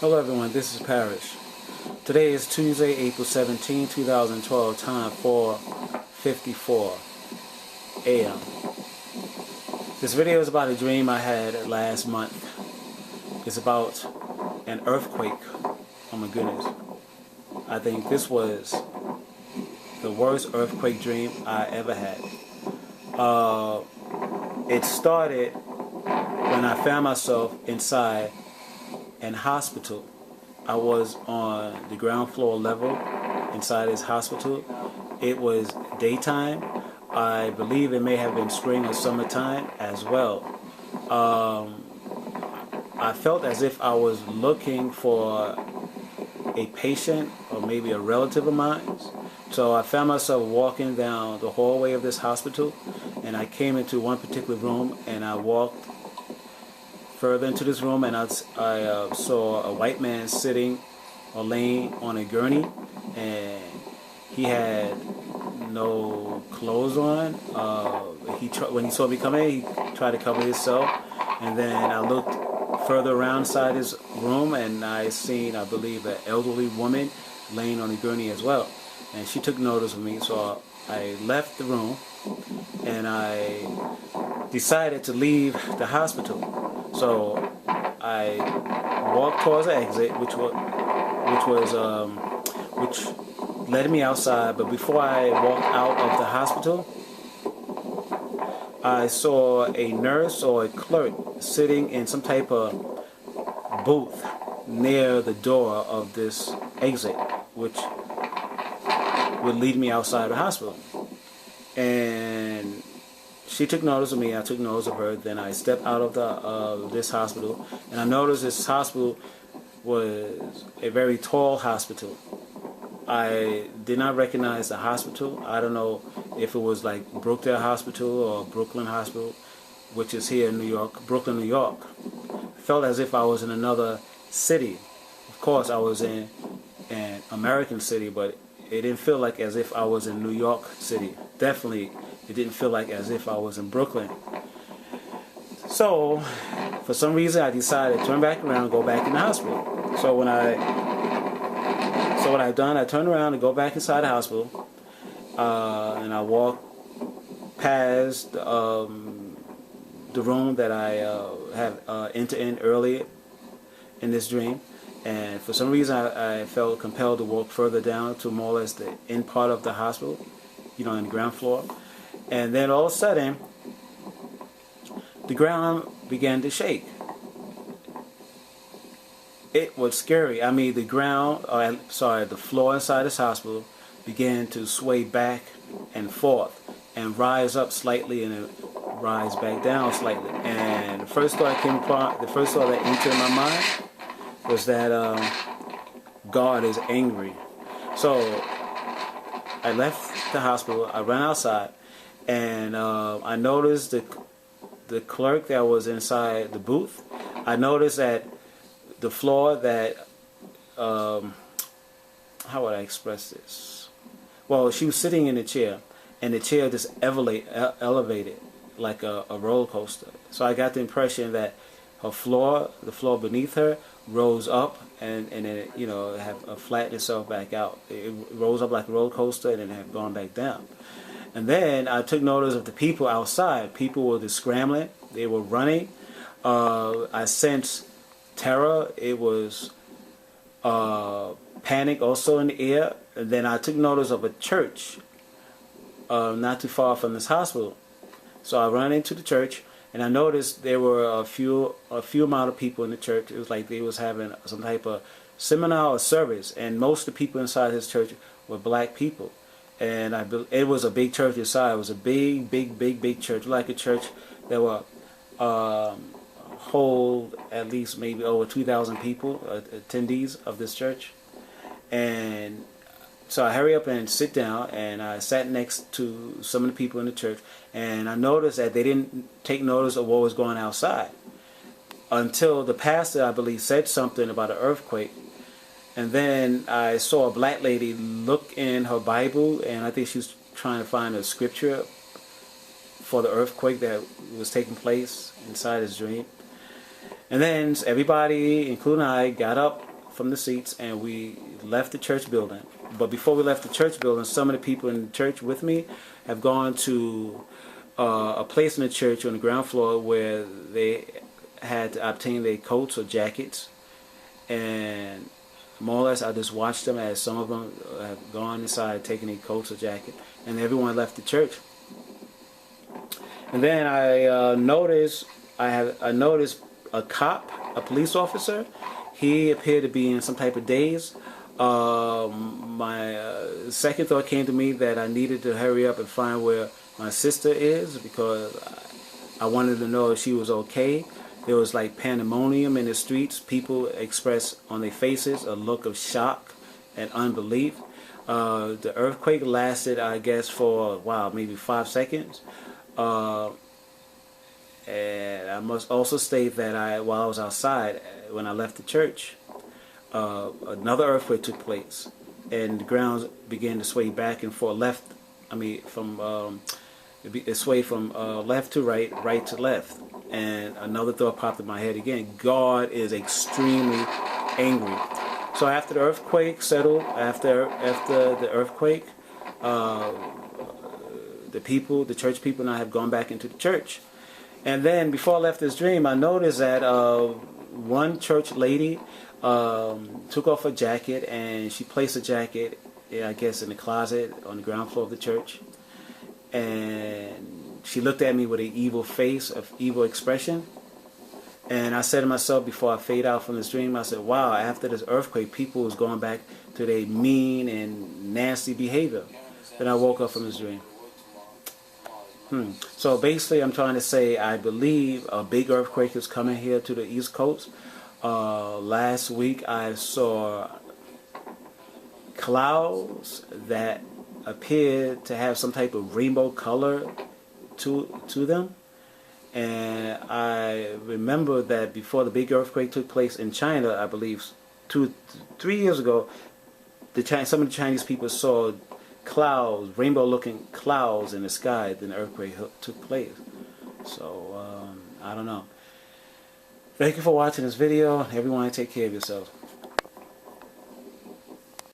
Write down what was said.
Hello everyone, this is Parrish. Today is Tuesday, April 17, 2012, time 4:54 a.m. This video is about a dream I had last month. It's about an earthquake. Oh my goodness. I think this was the worst earthquake dream I ever had. It started when I found myself inside an hospital. I was on the ground floor level inside this hospital. It was daytime. I believe it may have been spring or summertime as well. I felt as if I was looking for a patient or maybe a relative of mine. So I found myself walking down the hallway of this hospital, and I came into one particular room, and I walked further into this room, and I saw a white man sitting or laying on a gurney, and he had no clothes on. When he saw me come in, he tried to cover himself, and then I looked further around inside his room, and I seen, I believe, an elderly woman laying on a gurney as well, and she took notice of me. So I left the room, and I decided to leave the hospital. So I walked towards the exit, which led me outside. But before I walked out of the hospital, I saw a nurse or a clerk sitting in some type of booth near the door of this exit, which would lead me outside the hospital. And she took notice of me, I took notice of her. Then I stepped out of this hospital, and I noticed this hospital was a very tall hospital. I did not recognize the hospital. I don't know if it was like Brookdale Hospital or Brooklyn Hospital, which is here in New York, Brooklyn, New York. I felt as if I was in another city. Of course, I was in an American city, but it didn't feel like as if I was in New York City. Definitely, it didn't feel like as if I was in Brooklyn. So, for some reason, I decided to turn back around and go back in the hospital. So what I've done, I turned around and go back inside the hospital, and I walked past the room that I have entered in earlier in this dream. And for some reason, I felt compelled to walk further down to more or less the end part of the hospital, you know, in the ground floor. And then all of a sudden, the ground began to shake. It was scary. I mean, the floor inside this hospital began to sway back and forth and rise up slightly and rise back down slightly. And the first thought that entered my mind was that God is angry. So I left the hospital, I ran outside, and I noticed the clerk that was inside the booth. I noticed that the floor that, how would I express this? Well, she was sitting in a chair, and the chair just elevated like a roller coaster. So I got the impression that the floor beneath her rose up, and then it, you know, have flattened itself back out. It rose up like a roller coaster, and then had gone back down. And then I took notice of the people outside. People were just scrambling. They were running. I sensed terror. It was panic also in the air. And then I took notice of a church not too far from this hospital. So I ran into the church, and I noticed there were a few amount of people in the church. It was like they was having some type of seminar or service, and most of the people inside this church were black people. And it was a big church inside. It was a big church, like a church that will hold at least maybe over 2,000 people, attendees of this church. And so I hurry up and sit down, and I sat next to some of the people in the church, and I noticed that they didn't take notice of what was going outside until the pastor, I believe, said something about an earthquake. And then I saw a black lady look in her Bible, and I think she was trying to find a scripture for the earthquake that was taking place inside his dream. And then everybody, including I, got up from the seats and we left the church building. But before we left the church building, some of the people in the church with me have gone to a place in the church on the ground floor where they had to obtain their coats or jackets, and more or less I just watched them as some of them have gone inside taking their coats or jacket, and everyone left the church. And then I noticed a cop, a police officer. He appeared to be in some type of daze. My second thought came to me that I needed to hurry up and find where my sister is, because I wanted to know if she was okay. There was like pandemonium in the streets. People expressed on their faces a look of shock and unbelief. The earthquake lasted, I guess, for, wow, maybe 5 seconds. And I must also state that while I was outside, when I left the church, another earthquake took place, and the ground began to sway back and forth. It swayed from left to right, right to left. And another thought popped in my head again: God is extremely angry. So after the earthquake settled, after the earthquake, the church people now have gone back into the church. And then before I left this dream, I noticed that one church lady took off her jacket, and she placed the jacket, I guess, in the closet on the ground floor of the church. And she looked at me with an evil face, of evil expression. And I said to myself before I fade out from this dream, I said, wow, after this earthquake, people was going back to their mean and nasty behavior. Then I woke up from this dream. So basically, I'm trying to say I believe a big earthquake is coming here to the East Coast. Last week I saw clouds that appeared to have some type of rainbow color to them. And I remember that before the big earthquake took place in China, I believe 3 years ago, some of the Chinese people saw clouds, rainbow-looking clouds in the sky. Then the earthquake took place. So I don't know. Thank you for watching this video. Everyone, take care of yourselves.